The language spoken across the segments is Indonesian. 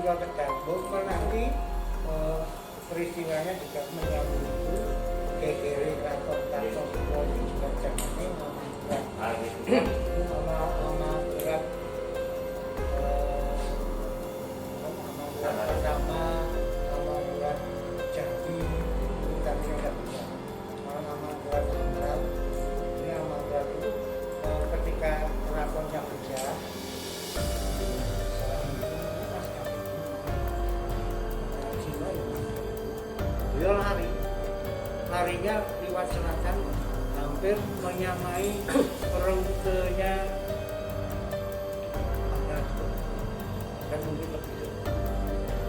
juga tergabung nanti peristiwanya juga menyambung itu kekere keraton semua juga zamannya nama berat sama berat Jambi itu kami sudah bisa nama berat Jenderal ini nama berat itu ketika keratonnya pecah beliau larinya lewat selatan hampir menyamai rutenya dan mungkin lebih jauh.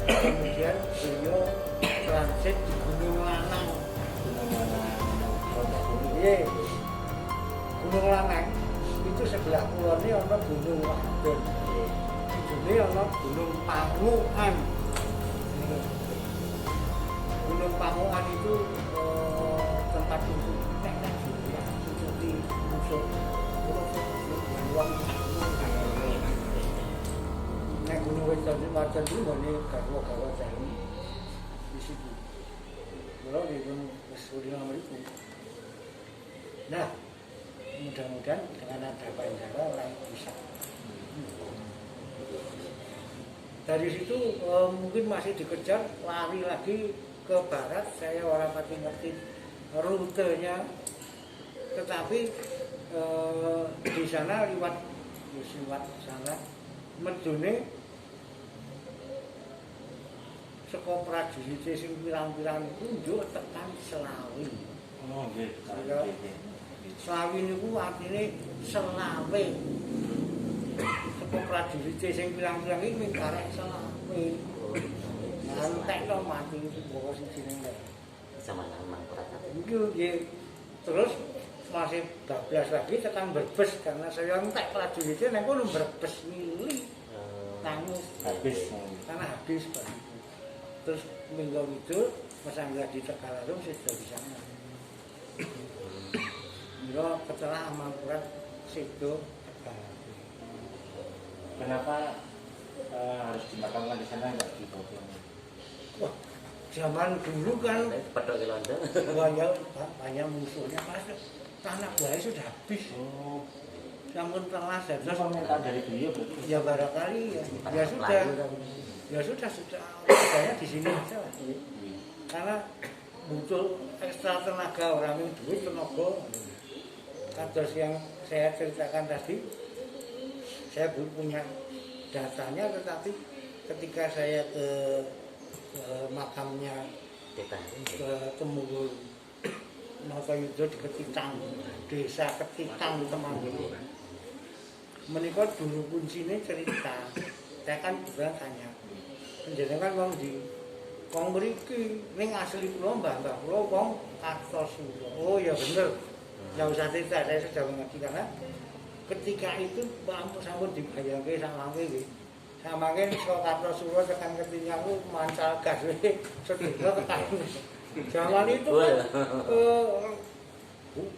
Kemudian beliau transit di Gunung Lanang. Gunung Lanang itu sebelah kulonnya ada Gunung Wadon. Ini ada Gunung Pangukan. Gunung Pangukan itu tempat untuk teknik juga, untuk di musuh. Nah, Gunung Wadon itu ini garwa-garwa jalan di situ. Kalau di Gunung Wadon itu. Nah, mudah-mudahan dengan ada bandara orang bisa. Dari situ mungkin masih dikejar, lari lagi ke barat. Saya orang pati ngerti rutenya, tetapi di sana lewat sana medune saka prajurit sing pirang-pirang kunjuk tekan Selawi. Oh nggih. Selawi niku artine selawe. Saka prajurit sing pirang-pirang iki mung karek selawe. Antekno mati itu bawa sing jenenge. Sama nang Prata. Nggih. Terus masih bablas lagi tekan Brebes karena saya entek prajuritnya nang kono Brebes mili. Nangis Habis. karena habis Pak. Terus minggu itu Mas Angga di Tegalarung sudah di sana. Milo setelah Mangkurat situ Tegalarung. Kenapa harus dimakamkan di sana enggak di Bogor? Wah, zaman dulu kan Pedok ke London. banyak musuhnya, Mas. Tanah buaya sudah habis. Oh. Namun telah Terus terus permintaan dari beliau berarti? ya barangkali ya sudah. Ya sudah adanya di sini aja lah. Karena butuh ekstra tenaga, orang yang duit tenaga. Kados yang saya ceritakan tadi, saya belum punya datanya, tetapi ketika saya ke makamnya ke Temurun Notoyudo di Ketitang, desa Ketitang di Temanggung. Menikah dulu kuncinya cerita, saya kan juga tanya, penjenengan wong di wong mriki ning asli kula mbah kula wong Kartosuro. Oh ya bener. Enggak usah cerita, saya sudah mengerti karena ketika itu Pak sampun dibayangke samangke nggih. Samangke saka Kartosuro tekan Ketingang mancal gas sedina tekan. Zaman itu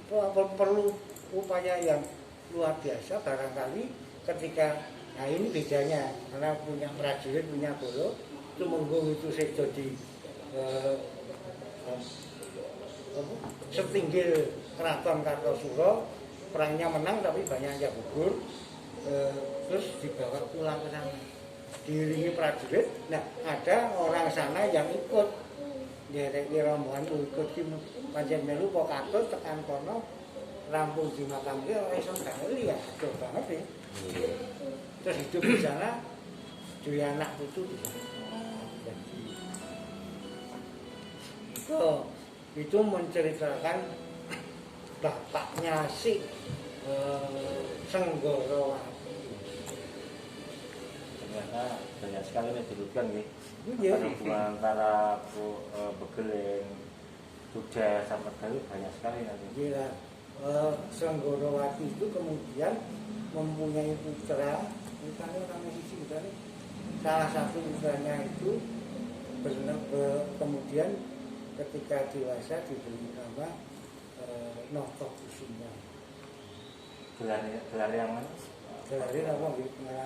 kan perlu upaya yang luar biasa barangkali ketika nah ini bedanya karena punya prajurit punya bolo itu menggung itu sedo di setinggil keraton Kartosuro perangnya menang tapi banyak yang gugur terus dibawa pulang ke sana diiringi prajurit. Nah ada orang sana yang ikut dia rombongan ikut di pancen melu kok katut tekan kono rampung di makam dia ora iso bali ya aduh banget ya. Terus hidup di sana dua anak putu di sana. Itu menceritakan bapaknya si Senggoro. Ternyata banyak sekali yang disebutkan nih. Iya. Hubungan antara Begeleng, Sudah sama Galuh banyak sekali nanti. Iya. Senggorowati itu kemudian mempunyai putra, misalnya nama sisi misalnya salah satu putranya itu kemudian ketika dewasa diberi nama Notokusuma. Gelar yang mana? Gelarnya apa?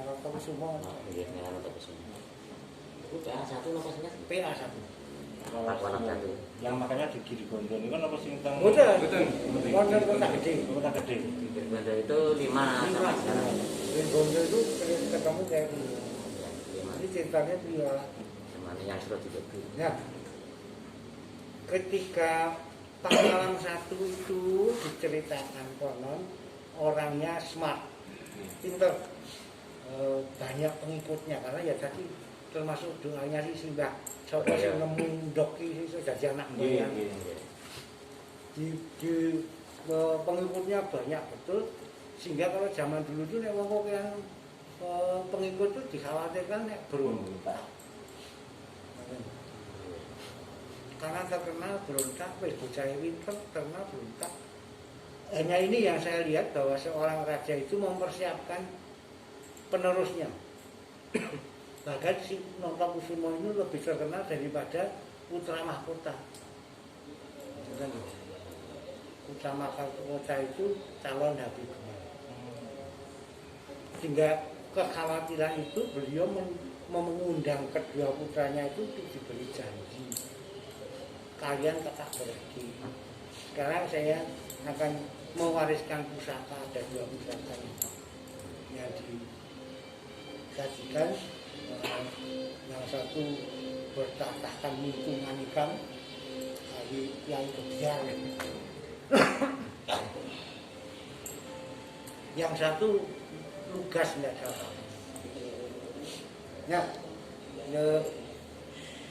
Notokusuma. Iya, Notokusuma. Itu PA1 nopo sing PA1. Pakuan satu. Yang makanya di kiri gondol itu kan apa sing teng Boten. Wonten kota gede. kota gede. Benda itu 5 sama sekarang. Di Bondo itu ketemu kayak gini. Ya, 5. Ini ceritanya beliau. Sama yang surat juga. Nah, ketika Pangkalan 1 itu diceritakan konon orangnya smart, pinter, banyak pengikutnya karena ya tadi termasuk doanya si Simbah Sopo sing nemu doki iso jadi anak moyang. Di pengikutnya banyak betul sehingga kalau zaman dulu itu nek wong yang pengikut itu dikhawatirkan nek berontak. Karena terkenal berontak, bocah pinter terkenal berontak. Hanya ini yang saya lihat bahwa seorang raja itu mempersiapkan penerusnya. Bahkan si Notokusumo ini lebih terkenal daripada Putra Mahkota. Putra Mahkota itu calon Habibnya. Sehingga kekhawatiran itu beliau mengundang kedua putranya itu diberi janji. Kalian tetap berarti. Sekarang saya akan mewariskan pusaka, ada 2 pusaka yang disajikan. Yang satu bertatahkan lingkungan ikan dari yang kebiar. Yang satu lugas tidak salah. Nah,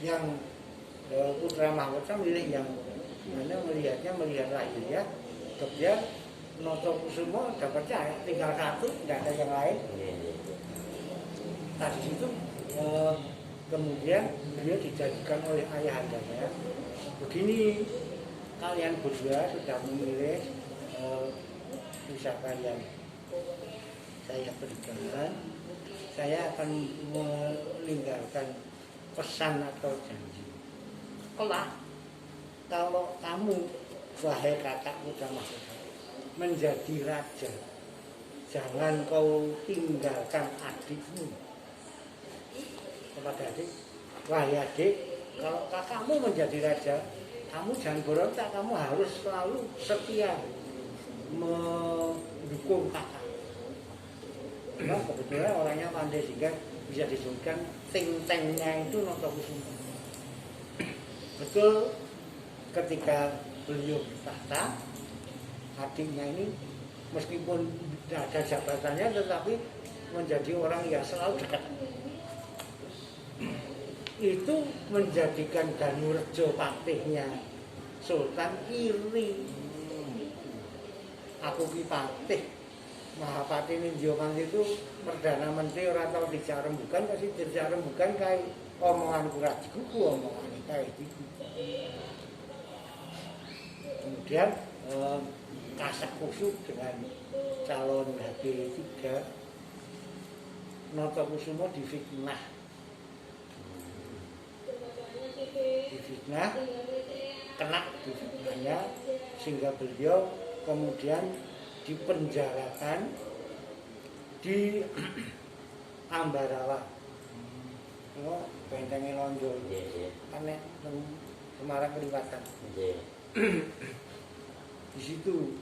yang Putra Mahkota milih yang mana melihat lahir ya. Kebiar Notokusumo dapatnya tinggal 1, tidak ada yang lain. Nah di situ kemudian beliau dijadikan oleh ayahandanya. Begini, kalian berdua sudah memilih pusaka yang saya berikan. Saya akan meninggalkan pesan atau janji. Kelak, kalau kamu, wahai kakak Putra Mahkota, menjadi raja, jangan kau tinggalkan adikmu. Kepada adik, wahai adik, kalau kakakmu menjadi raja, kamu jangan berontak, kamu harus selalu setia mendukung kakak. Nah, kebetulan orangnya pandai sehingga bisa disebutkan ting-tengnya itu Notokusumo. Betul, ketika beliau bertahta, adiknya ini meskipun tidak ada jabatannya tetapi menjadi orang yang selalu dekat. Itu menjadikan Danurejo patihnya Sultan iri. Aku ki patih, Mahapati Nindyamanti itu Perdana Menteri orang tahu dijak rembukan, kasih dijak rembukan kayak omongan kurajiku, omongan kayak gitu. Kemudian kasak kusuk dengan calon HP3, Notokusumo difitnah, kena difitnahnya sehingga beliau kemudian dipenjarakan di Ambarawa. Oh, bentengnya Lonjo, karena Semarang Kelibatan. Di situ,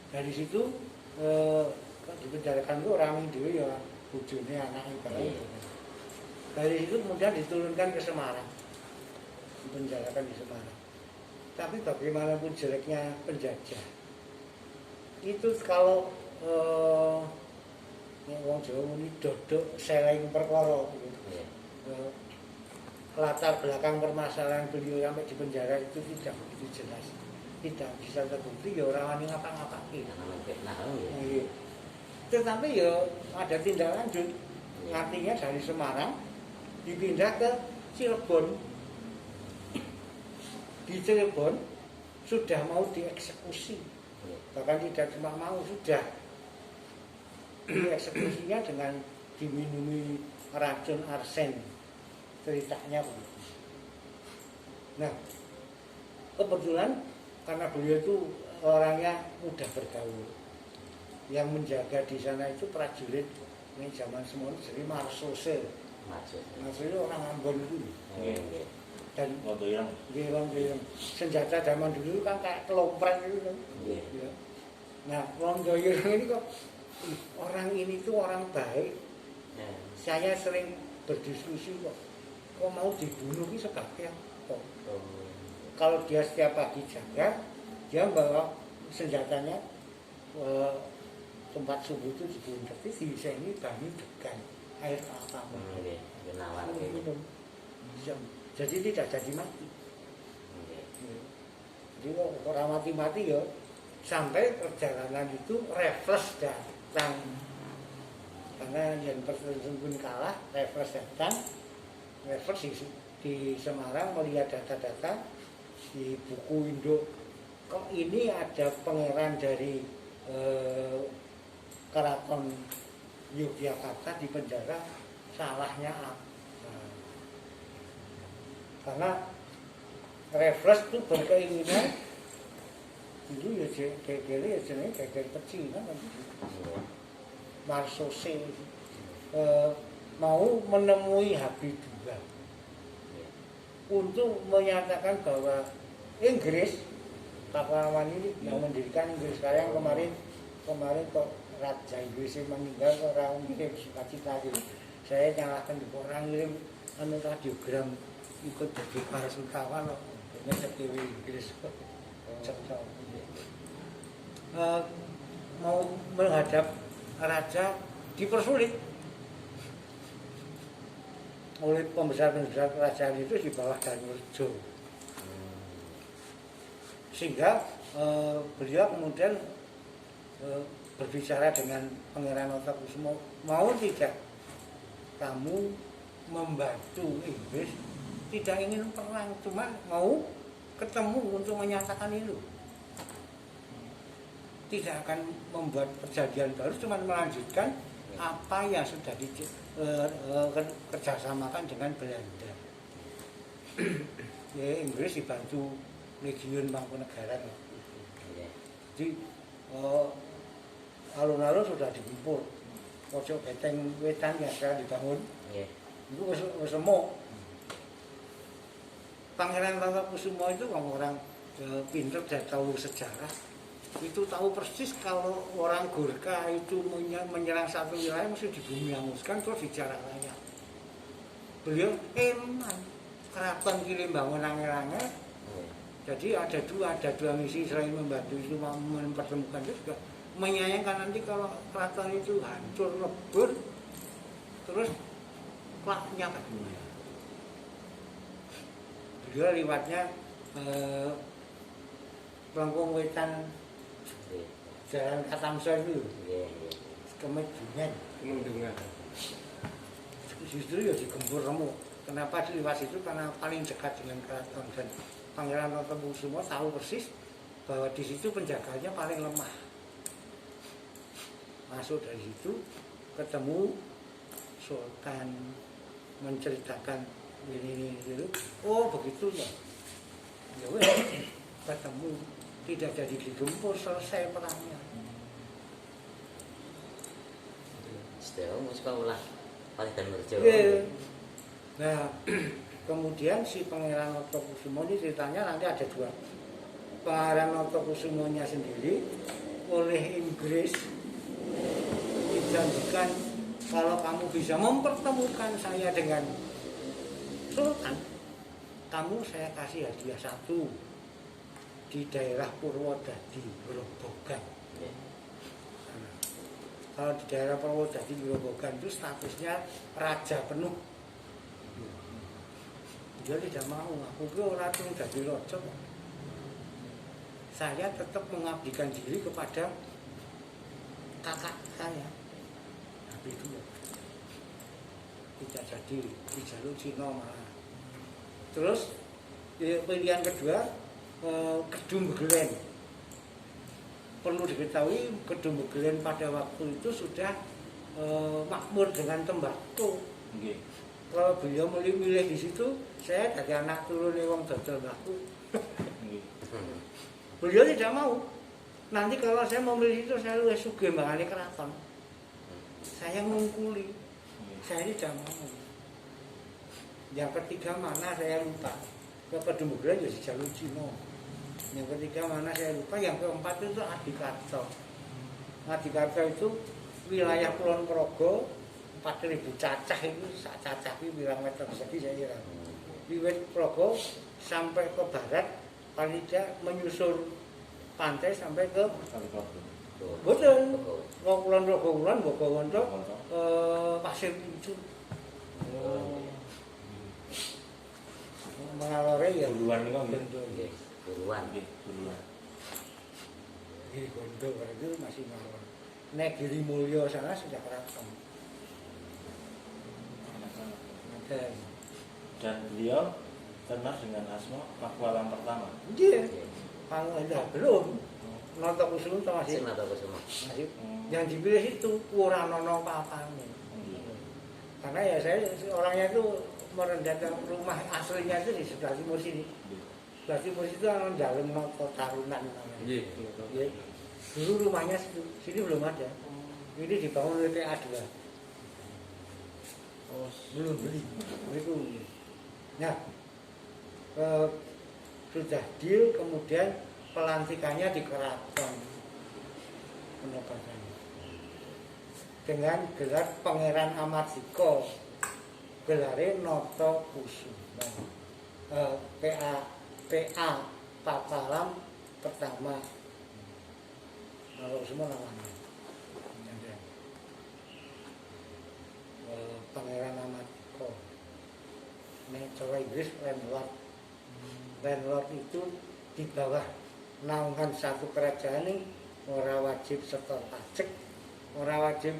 dari situ dipenjarakan itu orang Hindu ya, bujurnya anak ibarat. Dari situ kemudian diturunkan ke Semarang, dipenjarakan di Semarang. Tapi bagaimanapun jeleknya penjajah, itu kalau wong Jawa ini dodok seleng perkara gitu. Latar belakang permasalahan beliau sampai di penjara itu tidak begitu jelas, tidak bisa terbukti ya orang ini ngapa-ngapain. Tetapi ya ada tindak lanjut, artinya dari Semarang dipindah ke Cirebon. Di Cirebon sudah mau dieksekusi, bahkan tidak cuma mau, sudah dieksekusinya dengan diminumi racun arsen. Ceritanya begitu. Nah, kebetulan karena beliau itu orangnya mudah bergaul, yang menjaga di sana itu prajurit ini zaman semua jadi marsose Maksud. Maksudnya orang Ambon itu. Nggih, nggih. Dan Waktu yang Girang-girang senjata zaman dulu kan kayak kelopren gitu kan. Nggih. Ya. Nah, Wong Doyong ini kok orang ini tuh orang baik. Ya. Saya sering berdiskusi kok mau dibunuh ini sebabnya apa? Oh. Kalau dia setiap pagi jaga, dia bawa senjatanya tempat subuh itu dibunuh. Tapi bisa ini banyu degan air kelapa. Nggih, kenawan Minum. nggih. Bisa. Jadi tidak jadi mati. Nggih. Jadi orang mati-mati ya sampai perjalanan itu refresh datang. Karena yang tertentu kalah, refresh datang. Refresh di Semarang melihat data-data di buku Indo. Kok ini ada pangeran dari Keraton Yogyakarta di penjara, salahnya apa? Karena refresh itu berkeinginan dulu ya geger ya jenenge geger pecinan kan Marsose mau menemui Habibie untuk menyatakan bahwa Inggris pahlawan ini yang mendirikan Inggris sekarang kemarin kok Raja Inggris yang meninggal orang ngirim sukacita gitu. Saya nyalakan di orang ngirim radiogram ikut jadi para sukawan loh ini sekiwi Inggris mau menghadap raja dipersulit oleh pembesar-pembesar kerajaan itu di bawah Danurjo sehingga beliau kemudian berbicara dengan Pangeran Notokusumo, mau tidak kamu membantu Inggris, tidak ingin perang, cuma mau ketemu untuk menyatakan itu. Tidak akan membuat perjanjian baru, cuma melanjutkan apa yang sudah kerjasamakan dengan Belanda. Ya, Inggris dibantu Legiun Mangkunegaran. Jadi alun-alun sudah dikumpul, pojok beteng wetan yang sudah dibangun. Itu semua. Pangeran Notokusumo itu orang pintar dan tahu sejarah. Itu tahu persis kalau orang Gurkha itu menyerang satu wilayah mesti dibumi-hanguskan terus dijarah raya. Beliau eman keraton kirim bangun angel-angel. Jadi ada dua misi selain membantu itu mempertemukan itu juga menyayangkan nanti kalau keraton itu hancur lebur terus kelaknya kedua. Beliau lewatnya Lengkung Wetan Jalan Katamso itu Kemedungan. Justru ya digempur remuk. Kenapa di lewat itu? Karena paling dekat dengan keraton dan Pangeran Notokusumo tahu persis bahwa di situ penjaganya paling lemah. Masuk dari situ ketemu Sultan menceritakan ini gitu. Oh begitu ya. Ya wes ketemu tidak jadi digempur, selesai perangnya. Setelah musika ulah paling dan merjo. Nah, kemudian si Pangeran Notokusumo ini ceritanya nanti ada dua. Pangeran Notokusumonya sendiri oleh Inggris dijanjikan kalau kamu bisa mempertemukan saya dengan Sultan, kamu saya kasih hadiah satu di daerah Purwodadi, Grobogan. Nah, kalau di daerah Purwodadi, Grobogan itu statusnya raja penuh. Dia tidak mau, aku itu orang yang jadi raja. Saya tetap mengabdikan diri kepada kakak saya. Tapi itu tidak jadi, di jalur Cina malah. Terus pilihan kedua, Kedung Begelen. Perlu diketahui Kedung Begelen pada waktu itu sudah makmur dengan tembakau. Kalau beliau milih di situ, saya dari anak turun wong dodol baku. Beliau tidak mau. Nanti kalau saya mau milih itu, saya luwih sugih mbangane keraton. Saya ngungkuli. Saya tidak mau. Yang ketiga mana saya lupa. Ke Kedungguran ya di jalur Cino. Yang ketiga mana saya lupa. Yang keempat itu Adikarto. Adikarto itu wilayah Kulon Progo 4.000 cacah itu, sak cacah itu bilang meter persegi saya kira. Wiwit Progo sampai ke barat paling tidak menyusur pantai sampai ke betul. Kulon Progo Kulon Bogowonto Pasir Pucuk. Mengalore ya duluan niku nggih. Nggih, buruan. Nggih, duluan. Giri Gondo itu masih ngalor. Nek Giri Mulyo sana sudah keraton. Dan beliau terkenal dengan asma Pakualam pertama. Iya. Panggilan belum. Noto Kusuma masih. Sing nata kusuma. Masih. Yang dipilih itu ora ono apa-apane. Karena ya saya orangnya itu merendahkan rumah aslinya itu di sebelah timur sini. Sebelah timur itu kan dalam Noto Tarunan namanya. Iya. Ya. Dulu rumahnya sini belum ada. Ini dibangun oleh PA2. Oh, Belum beli. Itu. Nah, sudah deal kemudian pelantikannya di keraton penebakannya dengan gelar Pangeran Amadika, gelarnya Noto Kusuma, PA Pakualam pertama. Noto Kusuma namanya. Pangeran Amadika. Ini Jawa Inggris landlord. Landlord itu di bawah naungan satu kerajaan ini ora wajib setor pajak, ora wajib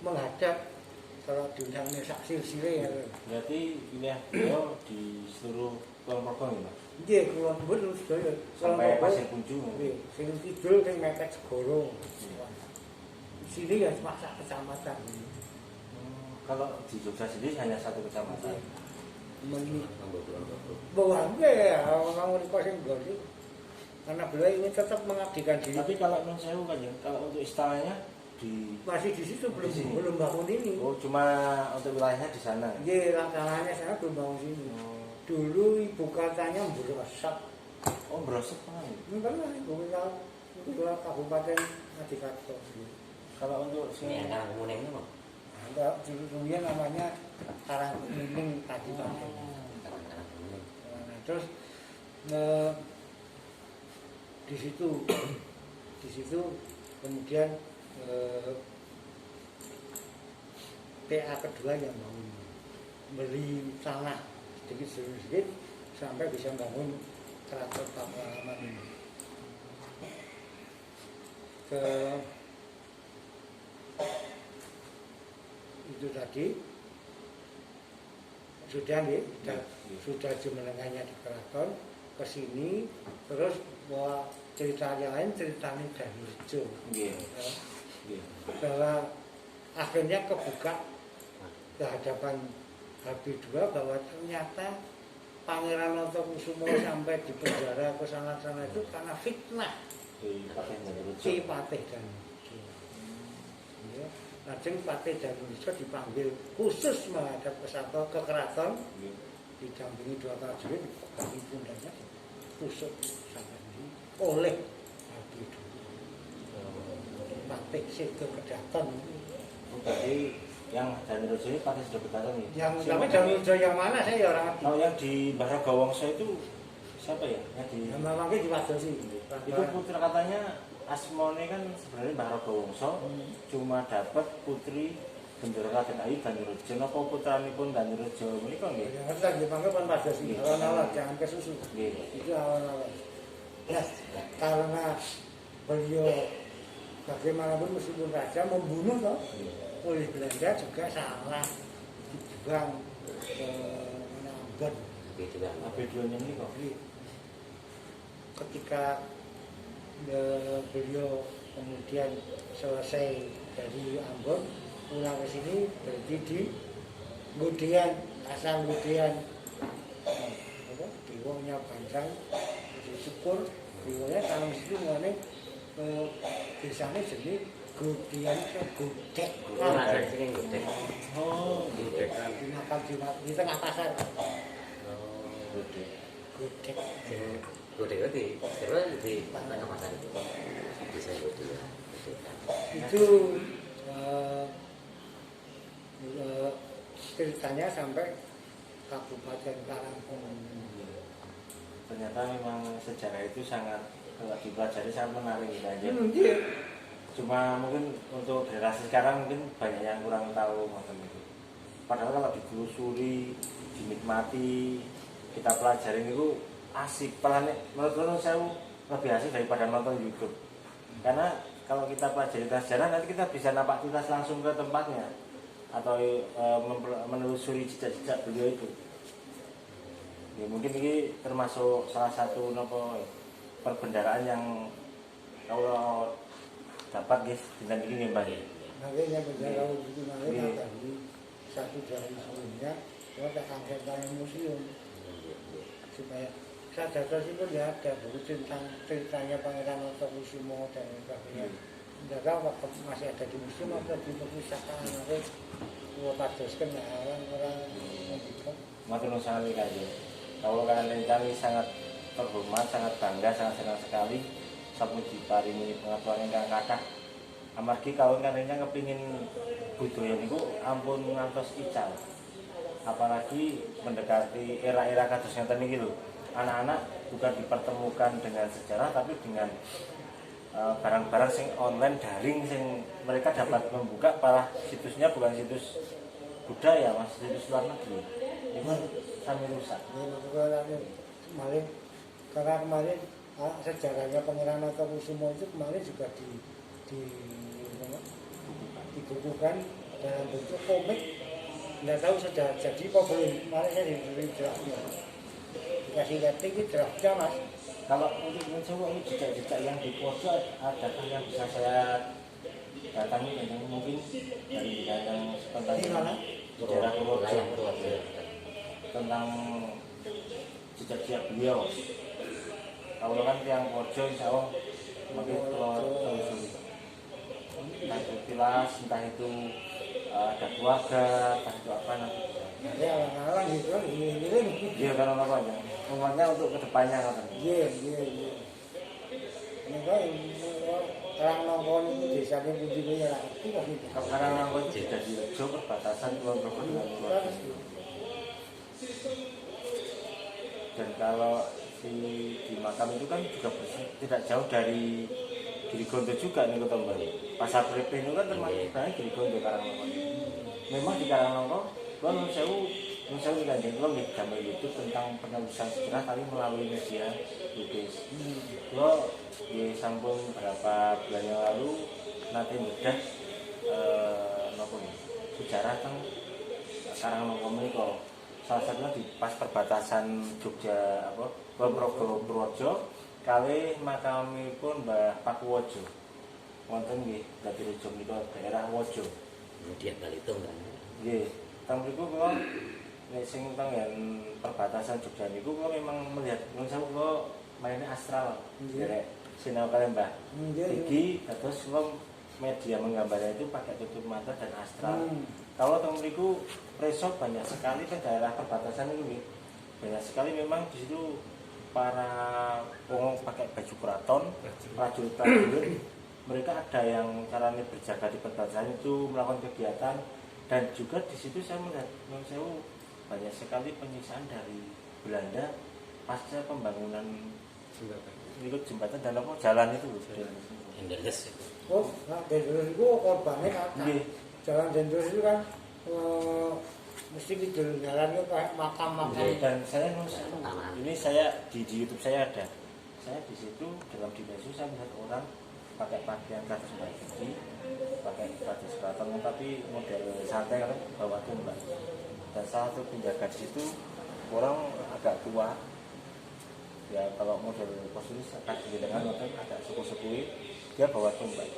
menghadap kalau diundang saksi sire ya. berarti wilayah beliau di seluruh Kulon Progo nggih, Pak? Nggih, Kulon Progo sedaya. Sampai Pasir Pucuk. Nggih, sing kidul sing mepet segoro. Sini ya cuma sak kecamatan. Kalau di Jogja sendiri hanya satu kecamatan. Bahwa ya, orang mereka sing goli. Karena beliau ingin tetap mengabdikan diri. Tapi kalau non sewu kan ya, kalau untuk istananya di Masih di situ belum Di sini? belum bangun ini. oh cuma untuk wilayahnya di sana. Iya, laksanaannya saya belum bangun sini. Dulu ibu katanya Brosok. Oh, Brosok kan. Ini pernah ibu kota Kabupaten Adikarto. Kalau untuk Ini yang kan kuning itu, Pak. Ada dulunya namanya Karangkuning Adikarto. Kadang-kadang kuning. Nah, terus di situ kemudian PA kedua yang bangun beli tanah sedikit sampai bisa bangun keraton Pakualaman ini. Itu tadi sudah nih, sudah jemenengannya di keraton ke sini, terus bahwa cerita yang lain ceritanya dari Rejo. Iya. Iya. Bahwa akhirnya kebuka ke hadapan HB2 bahwa ternyata Pangeran Noto Kusuma sampai di penjara ke sana-sana itu karena fitnah Di Patih dan Rejo. si Patih dan Rejo. Ya. Lajeng Patih dan Rejo dipanggil khusus menghadap ke keraton, Iya. didampingi dua prajurit, bagi pundaknya tusuk sampai ini oleh HB2. Patih Sedo Kedaton. Oh, berarti yang dari Rejo ini Patih sudah berkata nih. Yang tapi dari Rejo yang mana saya ya orang ngerti. Kalau yang di Baraga Wongso itu siapa ya? Yang di Yang memangnya di Wadosi. itu putra katanya Asmone kan sebenarnya Baraga Wongso cuma dapat putri Gendera Raden Ayu dan Rejo. Napa putranipun dan Rejo menika nggih? Yang ngerti lagi dipanggil pun Wadosi. Awal-awal jangan ke susu. Nggih. Itu awal-awal. Ya, karena beliau bagaimanapun meskipun raja membunuh toh, oleh Belanda juga salah dibuang ke Ambon. Gitu kan. AB2-nya ini kok. Jadi, ketika beliau kemudian selesai dari Ambon pulang ke sini berarti di Ngudian, asal Ngudian Diwongnya Banjang di Syukur Diwongnya tanam situ mengenai desanya jadi Gudian itu gudeg. Kulo rasane sing gudeg. Oh, Gudeg. Di tengah pasar. Oh, gede. Gudeg. sing gudeg itu terus di tengah pasar itu. Bisa gudeg. Itu ceritanya sampai Kabupaten Karangkung. Ternyata memang sejarah itu sangat kalau dipelajari sangat menarik aja. Iya. Cuma mungkin untuk generasi sekarang mungkin banyak yang kurang tahu macam itu. Padahal kalau ditelusuri, dinikmati, kita pelajarin itu asik. Menurut saya lebih asik daripada nonton YouTube. Karena kalau kita pelajari sejarah nanti kita bisa napak tilas langsung ke tempatnya atau menelusuri jejak-jejak beliau itu. Ya, mungkin ini termasuk salah satu perbendaharaan yang kalau dapat guys dengan ini mbak. Makanya bendera itu nanti tadi satu dari sebelumnya kita angkatkan museum supaya sadar itu ya ada buku tentang ceritanya Pangeran Wonokusumo dan sebagainya. Tidak tahu apa masih ada di museum atau di perpustakaan nanti gua padaskan ya orang-orang itu. Matur nuwun sekali kaji. Kalau kalian kami sangat terhormat, sangat bangga, sangat senang sekali sampun diparingi pengetahuan ingkang kathah. Amargi kawon karenya kepingin budaya niku ampun ngantos ical. Apalagi mendekati era-era kados ngeten iki lho. Anak-anak bukan dipertemukan dengan sejarah tapi dengan barang-barang sing online daring sing mereka dapat membuka para situsnya bukan situs budaya mas, situs luar negeri. Itu sampai rusak. Karena kemarin sejarahnya Pangeran Wonokusumo itu kemarin juga dibukukan dalam bentuk komik. Nggak tahu sudah jadi apa belum. Kemarin saya diberi draftnya. Dikasih lihat ini draftnya mas. Kalau untuk mencoba ini jejak-jejak yang di pojok adakah yang bisa saya datangi yang mungkin dari yang tentang sejarah Purworejo tentang jejak-jejak beliau. Kalau kan yang pojok insya Allah mungkin telusuri entah itu kilas, entah itu ada keluarga, entah itu apa nanti. Ya orang-orang gitu kan ini. Iya kan apa aja. Umatnya untuk kedepannya kan. Iya. Mereka orang nongkrong itu desanya pujinya ya itu kan itu. Karena nongkrong itu sudah di Rejo perbatasan Kulon Progo dengan Purworejo. Dan kalau di makam itu kan juga tidak jauh dari Girigondo juga nih kembali. Pasar Prepe itu kan termasuk sebenarnya Girigondo Karangnongko. Memang di Karangnongko, kalau saya tidak jengkel di gambar YouTube tentang penelusuran sejarah tapi melalui media lukis. Kalau di samping beberapa bulan yang lalu nanti bedah sejarah tentang Karangnongko mereka. Salah satunya di pas perbatasan Jogja Kulon Progo Purworejo kali makamipun Mbah Pakuwojo. Wonten nggih dadi Rejo menika daerah Wojo. Kemudian Balitung kan. Nggih, teng mriku kula nek sing teng perbatasan Jogja niku kula memang melihat nun sewu kula mainnya astral. Derek sinau kalian Mbah. Iki dados kula media menggambarnya itu pakai tutup mata dan astral. Kalau teng mriku preso banyak sekali ke daerah perbatasan itu banyak sekali memang di situ para wong pakai baju keraton, prajurit mereka ada yang caranya berjaga di perbatasan itu melakukan kegiatan dan juga di situ saya melihat banyak sekali penyiksaan dari Belanda pasca pembangunan jembatan dan jalan itu. Endeles. Oh, nah Dendros itu korbannya kata. Jalan Dendros itu kan mesti di jalan itu kayak makam-makam. Dan saya ini saya di YouTube saya ada. Saya di situ dalam dimensi saya melihat orang pakai pakaian kados putih, pakai kados keraton tapi model santai kan bawa tumbak. Dan salah satu penjaga di situ orang agak tua. Ya kalau model posisi kasih dengan agak suku-suku dia bawa tumbak.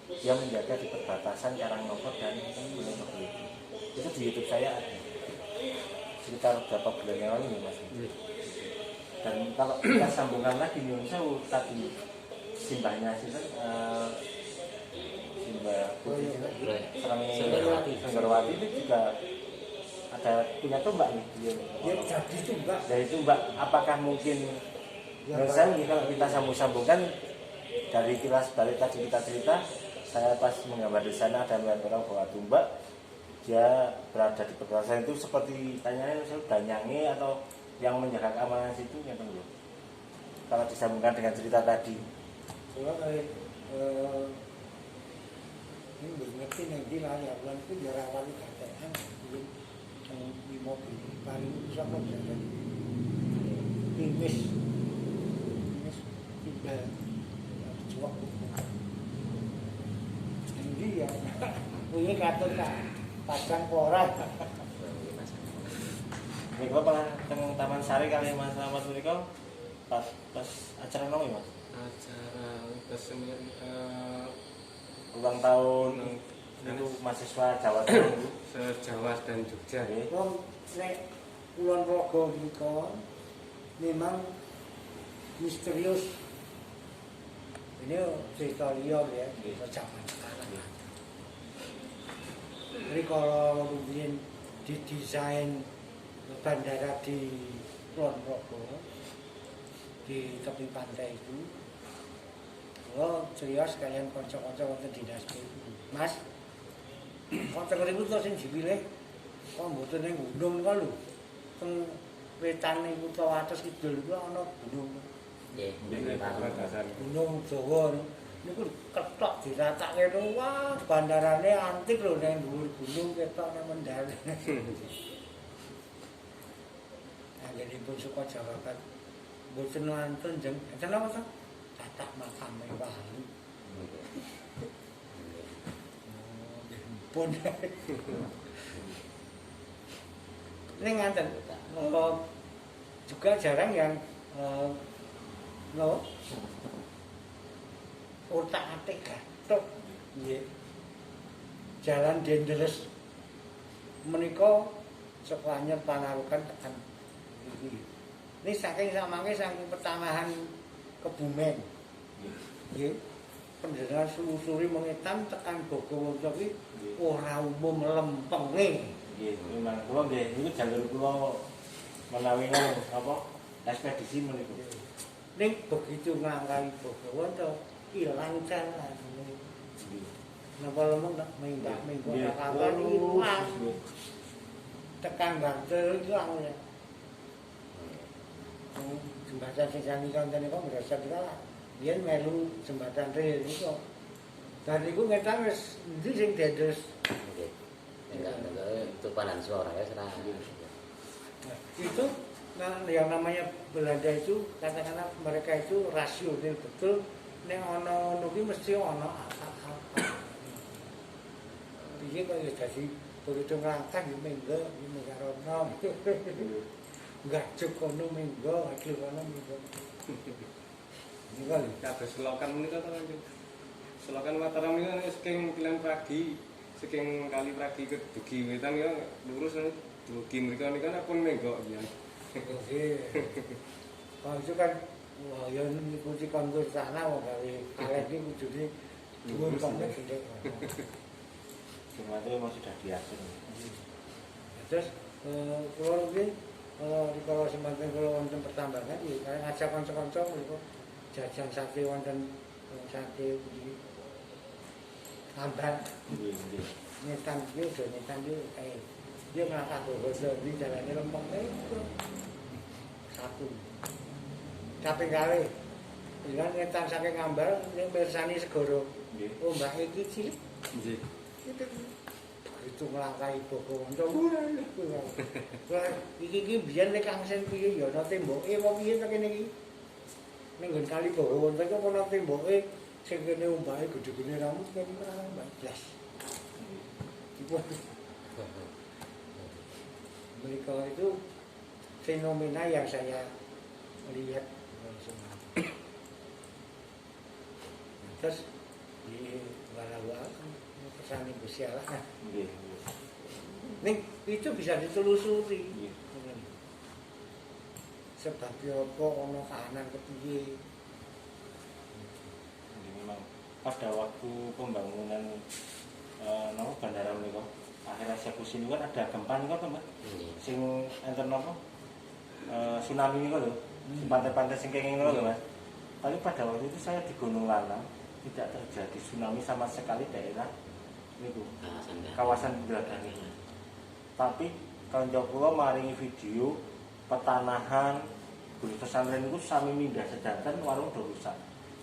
Dia menjaga di perbatasan Karangnongko dan Gunung Progo. Itu di YouTube saya ada sekitar berapa bulan yang lalu ya mas. Dan kalau kita sambungkan lagi Nyun Sewu tadi simbahnya sih Mbak Putri Senggarwati. Senggarwati itu juga ada punya tombak nih dia. Ya jadi tumbak. Dari tombak apakah mungkin misalnya kalau kita sambung-sambungkan dari kilas balik tadi kita cerita, saya pas menggambar di sana ada melihat orang bawa tombak, dia berada di perbatasan itu seperti tanyanya danyangi atau yang menjaga keamanan situ ya dulu. Kalau disambungkan dengan cerita tadi. Kalau ini ngerti yang di layar bulan itu jarawali katean yang di mobil paling bisa kok jadi timis tidak cuak ini ya ini kata pasang koran Ini kok pernah ke Taman Sari kali Mas Ahmad Muriko pas acara nomi Mas? Acara kesenian Ulang tahun itu mahasiswa Jawa Tengah se-Jawa dan Jogja. wong nek Kulon Progo niku memang misterius. Ini cerita liar ya, cerita zaman sekarang. Jadi kalau kemudian didesain bandara di Kulon Progo di tepi pantai itu, kalau serius kalian konco-konco wonten dinas itu, Mas, konco itu terus yang dipilih, kok mboten ning gunung kok lho, teng wetan niku utawa atas kidul iku ana gunung. Nggih, Gunung Jawa niku ketok diratakke lho, wah bandarane antik lho nang dhuwur gunung ketok nang mendhal. Anggenipun suka Jawa kan boten wonten jeng. Enten apa to? Tatak makame wali. Pun. Ini nganten. Juga jarang yang no otak-atik gathuk nggih. Jalan Dendeles menika saka Anyer Panarukan tekan iki. Ini saking samangke saking pertanahan Kebumen. Nggih. Pendengar selusuri mengetan tekan Bogowonco kuwi ora umum lempenge. Nggih, memang kula nggih niku jalur kula menawi apa ekspedisi meniku. Ning begitu ngangkai Bogowonco ilang jalan. Napa lemong tak minggu kapan ilang. Tekan Bantul ilang ya. Jembatan sing sami konten niku berasa dikala. Yen melu jembatan rel niku. Dan niku ngetan wis endi sing dados. Nggih. Enggak itu panan suara ya serah. Itu yang namanya Belanda itu katakanlah mereka itu rasional betul. Nek ana ngono ki mesti ana apa-apa. Piye kok ya dadi begitu nglangkah yo menggo karono. Enggak cukup kono menggo, akil kono menggo. Niku Kados selokan menika to Kanjeng. Selokan Mataram niku saking Kilen Pragi, saking Kali Pragi ke Dugi Wetan ya lurus Dugi mriku nika pun menggok pian. Kalau itu kan wah ya ngikuti kontur sana wong gawe kalian iki kudune dhuwur kono gede. Cuma itu memang sudah diatur. Terus kalau iki di kalau semanten kalau wonten pertambangan ya kalian ngajak kanca-kanca niku jajan sate wonten sate di Amban. Nggih. Nyetan iki udah nyetan iki kae. Dia ngangkat basa di jalannya lempeng itu. Satu. Caping kali. Dengan ngetan saking ngambal ning pirsani segoro. Oh, Mbak iki cilik. Nggih. Itu nglangkahi Bogowonco. Wah, iki biyen nek Kang Sen piye ya ana temboke apa piye ta kene iki. Ning nggon kali Bogowonco iku ana temboke sing kene ombake gedhe-gedhe rambut kene ora mbak blas. Mereka itu fenomena yang saya lihat terus di Walawa kesani Gusiala nih itu bisa ditelusuri sebabnya apa ono kahanan kepiye Memang pada waktu pembangunan nama bandara menika akhir eksekusi niku kan ada gempa niku to Mbak. Sing enten napa tsunami niku lho. Pantai-pantai sing kenging niku lho Mas. Tapi pada waktu itu saya di Gunung Lanang tidak terjadi tsunami sama sekali daerah niku kawasan Beladangi. Tapi kanca kula maringi video petanahan Gunung Pesantren itu sami mindah sedanten warung do rusak.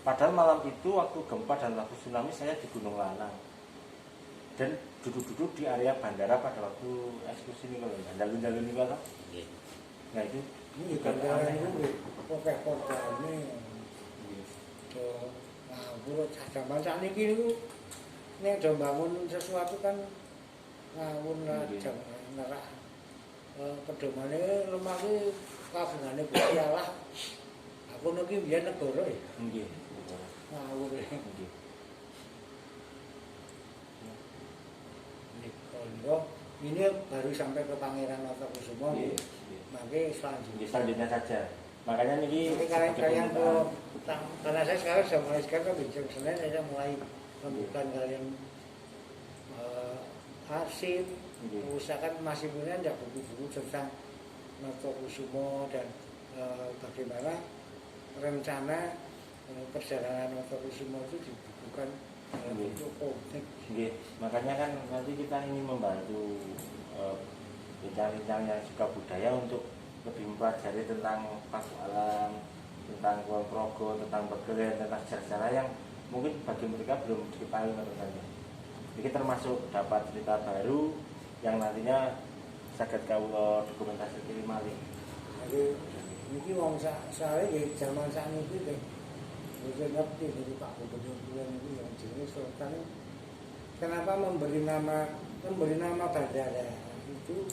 Padahal malam itu waktu gempa dan waktu tsunami saya di Gunung Lanang. Dan duduk-duduk di area bandara pada waktu eksekusi ini kalau jalan-jalan ini kalau. Nah itu ini bandara itu pokok-pokok ini. Nah, buat zaman saat ini itu yang udah bangun sesuatu kan ngawun lah jam nerak pedomannya lemah itu kagungannya Gusti Allah. Aku niki biyen negara ya. Nggih. Ngawur. Ini baru sampai ke Pangeran Notokusumo. Makanya selanjutnya saja. Makanya niki kalian karena saya sekarang mulai sekarang bincang Senin saya mulai membuka kalian arsip, usahakan masih punya tidak buku-buku tentang Notokusumo dan bagaimana rencana perjalanan Notokusumo itu dibukukan untuk komik. Makanya kan nanti kita ingin membantu bincang-bincang yang suka budaya untuk lebih mempelajari tentang paku alam, tentang Kulon Progo, tentang Begelen, tentang sejarah yang mungkin bagi mereka belum diketahui saja. Ini termasuk dapat cerita baru yang nantinya saged kawula dokumentasi kiri malih. Jadi ini wong saya ya zaman saat itu deh. Saya ngerti dari Pak Gubernur itu yang jenis Sultan. Kenapa memberi nama bandara itu